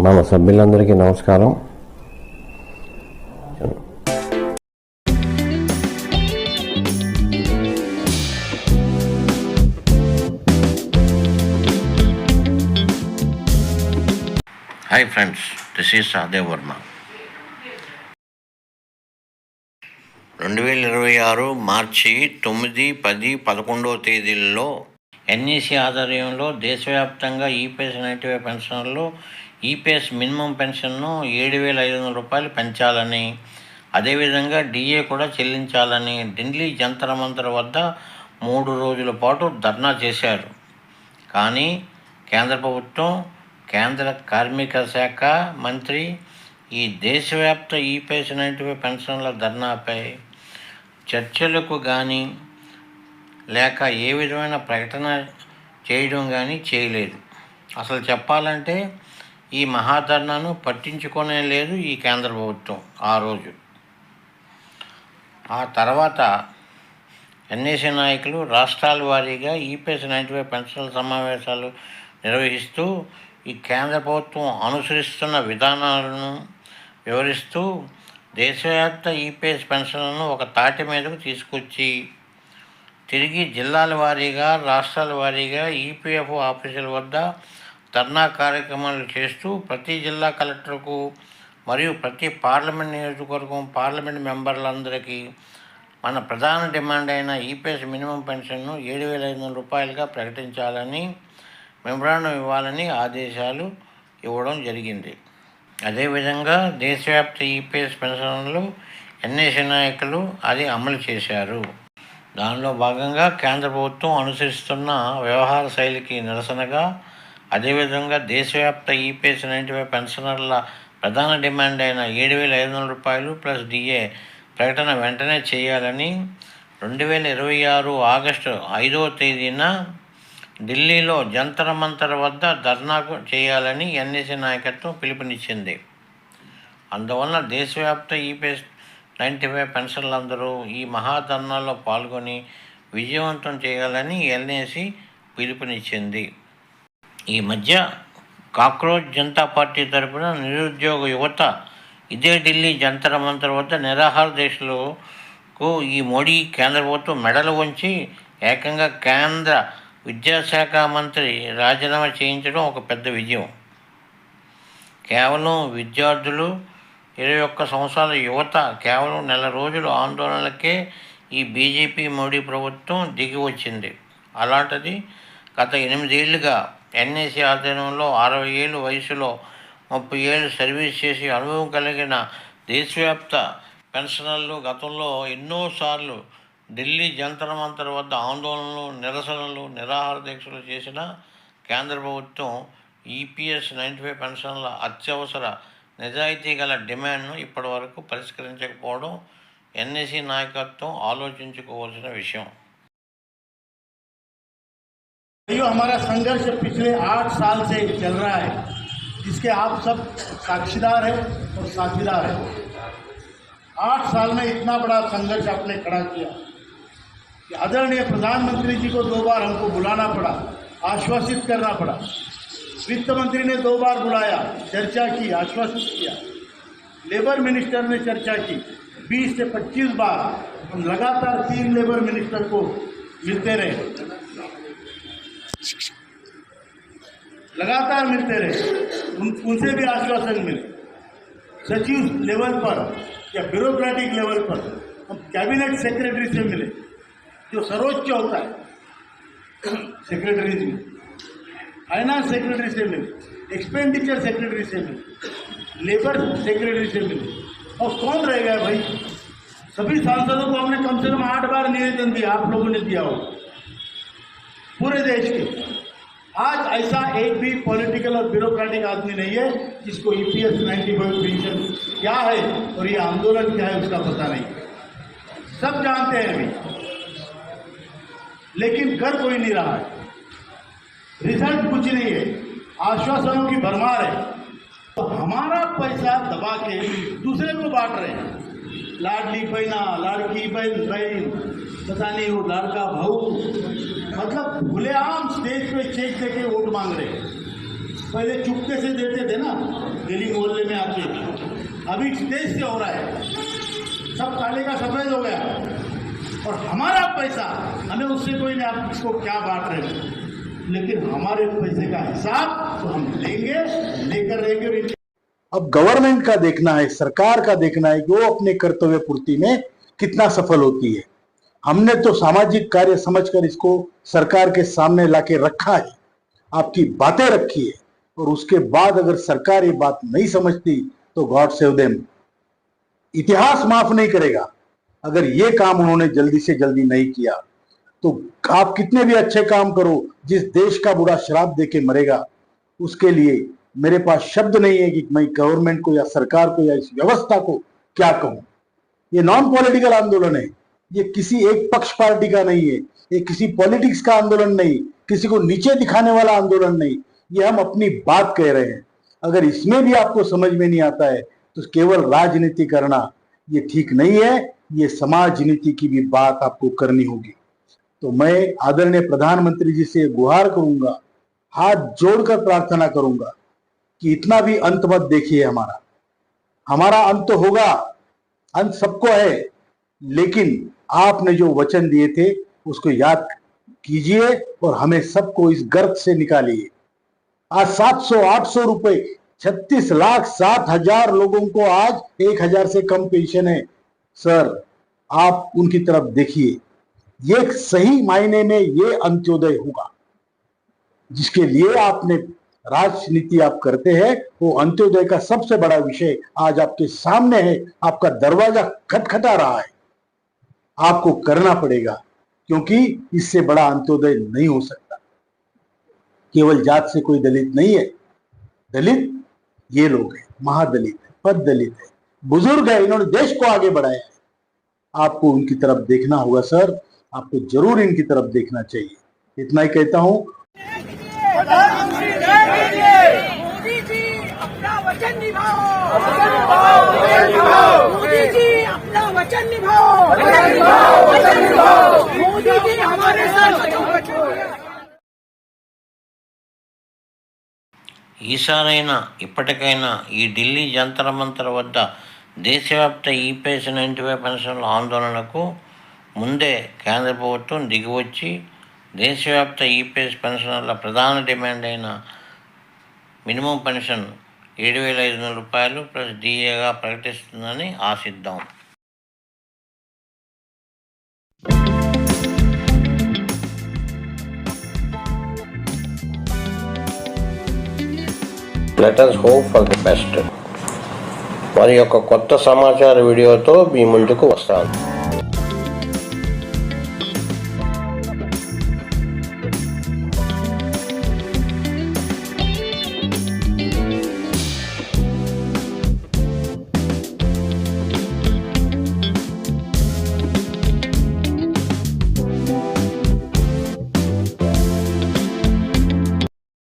మన సభ్యులందరికీ నమస్కారం. Hi friends, this is Sahadev Varma. 2026 మార్చి 9, 10, 11 తేదీల్లో ఎన్ఈసి ఆధ్వర్యంలో దేశవ్యాప్తంగా ఈపీఎస్ 95 పెన్షన్లు ఈపీఎస్ మినిమం పెన్షన్ను 7,500 రూపాయలు పెంచాలని, అదేవిధంగా డిఏ కూడా చెల్లించాలని ఢిల్లీ జంతర్ మంతర్ వద్ద 3 రోజుల పాటు ధర్నా చేశారు. కానీ కేంద్ర ప్రభుత్వం, కేంద్ర కార్మిక శాఖ మంత్రి ఈ దేశవ్యాప్త ఈపీఎస్ 95 పెన్షన్ల ధర్నాపై చర్చలకు కానీ లేక ఏ విధమైన ప్రకటన చేయడం కానీ చేయలేదు. అసలు చెప్పాలంటే ఈ మహాధర్నాను పట్టించుకొనే లేదు ఈ కేంద్ర ప్రభుత్వం ఆ రోజు. ఆ తర్వాత ఎన్ఈసి నాయకులు రాష్ట్రాల వారీగా ఈపీఎస్ 95 పెన్షన్ల సమావేశాలు నిర్వహిస్తూ ఈ కేంద్ర ప్రభుత్వం అనుసరిస్తున్న విధానాలను వివరిస్తూ దేశవ్యాప్త ఈపీఎస్ పెన్షన్లను ఒక తాటి మీదకు తీసుకొచ్చి తిరిగి జిల్లాల వారీగా, రాష్ట్రాల వారీగా ఈపీఎఫ్ఓ ఆఫీసుల వద్ద ధర్నా కార్యక్రమాలు చేస్తూ ప్రతి జిల్లా కలెక్టర్కు మరియు ప్రతి పార్లమెంట్ నియోజకవర్గం పార్లమెంట్ మెంబర్లందరికీ మన ప్రధాన డిమాండ్ అయిన ఈపీఎస్ మినిమం పెన్షన్ను 7,500 రూపాయలుగా ప్రకటించాలని మెమరాండం ఇవ్వాలని ఆదేశాలు ఇవ్వడం జరిగింది. అదేవిధంగా దేశవ్యాప్త ఈపీఎస్ పెన్షన్లు ఎన్ఈసి నాయకులు అది అమలు చేశారు. దానిలో భాగంగా కేంద్ర ప్రభుత్వం అనుసరిస్తున్న వ్యవహార శైలికి నిరసనగా, అదేవిధంగా దేశవ్యాప్త ఈపీఎస్ 95 పెన్షనర్ల ప్రధాన డిమాండ్ అయిన 7,500 రూపాయలు ప్లస్ డిఏ ప్రకటన వెంటనే చేయాలని 2026 ఆగస్టు 5వ తేదీన ఢిల్లీలో జంతర్ మంతర్ వద్ద ధర్నాకు చేయాలని ఎన్ఈసి నాయకత్వం పిలుపునిచ్చింది. అందువలన దేశవ్యాప్త ఈపీఎస్ 95 పెన్షన్లందరూ ఈ మహాధర్నాలో పాల్గొని విజయవంతం చేయాలని ఎన్ఈసి పిలుపునిచ్చింది. ఈ మధ్య కాక్రోచ్ జనతా పార్టీ తరపున నిరుద్యోగ యువత ఇదే ఢిల్లీ జంతర్ మంతర్ వద్ద నిరాహార దీక్షలకు ఈ మోడీ కేంద్ర ప్రభుత్వం మెడలు వంచి ఏకంగా కేంద్ర విద్యాశాఖ మంత్రి రాజీనామా చేయించడం ఒక పెద్ద విజయం. కేవలం విద్యార్థులు, 21 సంవత్సరాల యువత కేవలం నెల రోజుల ఆందోళనలకే ఈ బీజేపీ మోడీ ప్రభుత్వం దిగి వచ్చింది. అలాంటిది గత 8 ఏళ్లుగా ఎన్ఈసి ఆధ్వర్యంలో 60 ఏళ్ళ వయసులో 30 ఏళ్ళు సర్వీస్ చేసి అనుభవం కలిగిన దేశవ్యాప్త పెన్షనర్లు గతంలో ఎన్నోసార్లు ఢిల్లీ జంతర్ మంతర్ వద్ద ఆందోళనలు, నిరసనలు, నిరాహార దీక్షలు చేసిన కేంద్ర ప్రభుత్వం ఈపీఎస్ 95 పెన్షన్ల అత్యవసర నిజాయితీ గల డిమాండ్ను ఇప్పటి వరకు పరిష్కరించకపోవడం ఎన్ఈసి నాయకత్వం ఆలోచించుకోవాల్సిన విషయం. हमारा संघर्ष पिछले 8 साल से चल रहा है, जिसके आप सब साक्षीदार हैं और साझीदार हैं. 8 साल में इतना बड़ा संघर्ष आपने खड़ा किया कि आदरणीय प्रधानमंत्री जी को 2 बार हमको बुलाना पड़ा, आश्वासित करना पड़ा. वित्त मंत्री ने 2 बार बुलाया, चर्चा की, आश्वासित किया. लेबर मिनिस्टर ने चर्चा की. 20 से 25 बार हम लगातार 3 लेबर मिनिस्टर को मिलते रहे, लगातार मिलते रहे. उनसे भी आश्वासन मिले. सचिव लेवल पर या ब्यूरोक्रेटिक लेवल पर हम कैबिनेट सेक्रेटरी से मिले, जो सर्वोच्च होता है सेक्रेटरी जी, फाइनेंस सेक्रेटरी से मिले, एक्सपेंडिचर सेक्रेटरी से मिले, लेबर सेक्रेटरी से मिले. और कौन रह गया भाई? सभी सांसदों को हमने कम से कम 8 बार निवेदन दिया, आप लोगों ने दिया हो पूरे देश के. आज ऐसा एक भी पॉलिटिकल और ब्यूरोक्रेटिक आदमी नहीं है जिसको ईपीएस 95 पेंशन क्या है और ये आंदोलन क्या है उसका पता नहीं. सब जानते हैं अभी, लेकिन कर कोई नहीं रहा है. रिजल्ट कुछ नहीं है, आश्वासनों की भरमार है. तो हमारा पैसा दबा के दूसरे को बांट रहे हैं. लाडली बहना, लाड़की बहन, पता नहीं वो लड़का भाऊ, मतलब खुलेआम स्टेज पे चेक देके वोट मांग रहे हैं. पहले चुपके से देते थे ना, दिल्ली मोहल्ले में आके, अभी स्टेज से हो रहा है, सब काले का सफेद हो गया। और हमारा पैसा, हमें उससे कोई नहीं, आप इसको क्या बांट रहे हैं, लेकिन हमारे पैसे का हिसाब तो हम लेंगे, लेकर रहेंगे। अब गवर्नमेंट का देखना है, सरकार का देखना है कि वो अपने कर्तव्य पूर्ति में कितना सफल होती है। हमने तो सामाजिक कार्य समझकर इसको सरकार के सामने लाके रखा है, आपकी बातें रखी है, और उसके बाद अगर सरकार ये बात नहीं समझती तो गॉड सेव देम। इतिहास माफ नहीं करेगा अगर ये काम उन्होंने जल्दी से जल्दी नहीं किया। तो आप कितने भी अच्छे काम करो, जिस देश का बुरा श्राप देके मरेगा, उसके लिए मेरे पास शब्द नहीं है कि मैं गवर्नमेंट को या सरकार को या इस व्यवस्था को क्या कहूं। ये नॉन पॉलिटिकल आंदोलन है, ये किसी एक पक्ष पार्टी का नहीं है, ये किसी पॉलिटिक्स का आंदोलन नहीं, किसी को नीचे दिखाने वाला आंदोलन नहीं, ये हम अपनी बात कह रहे हैं। अगर इसमें भी आपको समझ में नहीं आता है तो केवल राजनीति करना ये ठीक नहीं है, ये समाज नीति की भी बात आपको करनी होगी। तो मैं आदरणीय प्रधानमंत्री जी से गुहार करूंगा, हाथ जोड़कर प्रार्थना करूंगा कि इतना भी अंत मत देखिए। हमारा अंत तो होगा, अंत सबको है, लेकिन आपने जो वचन दिए थे उसको याद कीजिए और हमें सबको इस गर्त से निकालिए। आज 700-800 रुपए, 36,07,000 लोगों को आज 1,000 से कम पेंशन है। सर, आप उनकी तरफ देखिए, ये सही मायने में ये अंत्योदय होगा जिसके लिए आपने राजनीति आप करते हैं। वो अंत्योदय का सबसे बड़ा विषय आज आपके सामने है, आपका दरवाजा खटखटा रहा है, आपको करना पड़ेगा, क्योंकि इससे बड़ा अंत्योदय नहीं हो सकता। केवल जात से कोई दलित नहीं है, दलित ये लोग हैं, महादलित है, पद दलित है, बुजुर्ग है, इन्होंने देश को आगे बढ़ाया है। आपको उनकी तरफ देखना होगा सर, आपको जरूर इनकी तरफ देखना चाहिए। इतना ही कहता हूं। मोदी जी अपना वचन निभाओ, मोदी जी अपना वचन निभाओ, मोदी जी हमारे साथ। ఈసారైనా ఇప్పటికైనా ఈ ఢిల్లీ జంతర్ మంతర్ వద్ద దేశవ్యాప్త ఈపీఎస్ 95 పెన్షన్ల ఆందోళనకు ముందే కేంద్ర ప్రభుత్వం దిగివచ్చి దేశవ్యాప్త ఈపీఎస్ పెన్షనర్ల ప్రధాన డిమాండ్ అయిన మినిమం పెన్షన్ 7,500 రూపాయలు ప్లస్ డిఏగా ప్రకటిస్తుందని ఆశిద్దాం. Let us hope for the best. మరి యొక్క కొత్త సమాచార వీడియోతో మీ ముందుకు వస్తాను.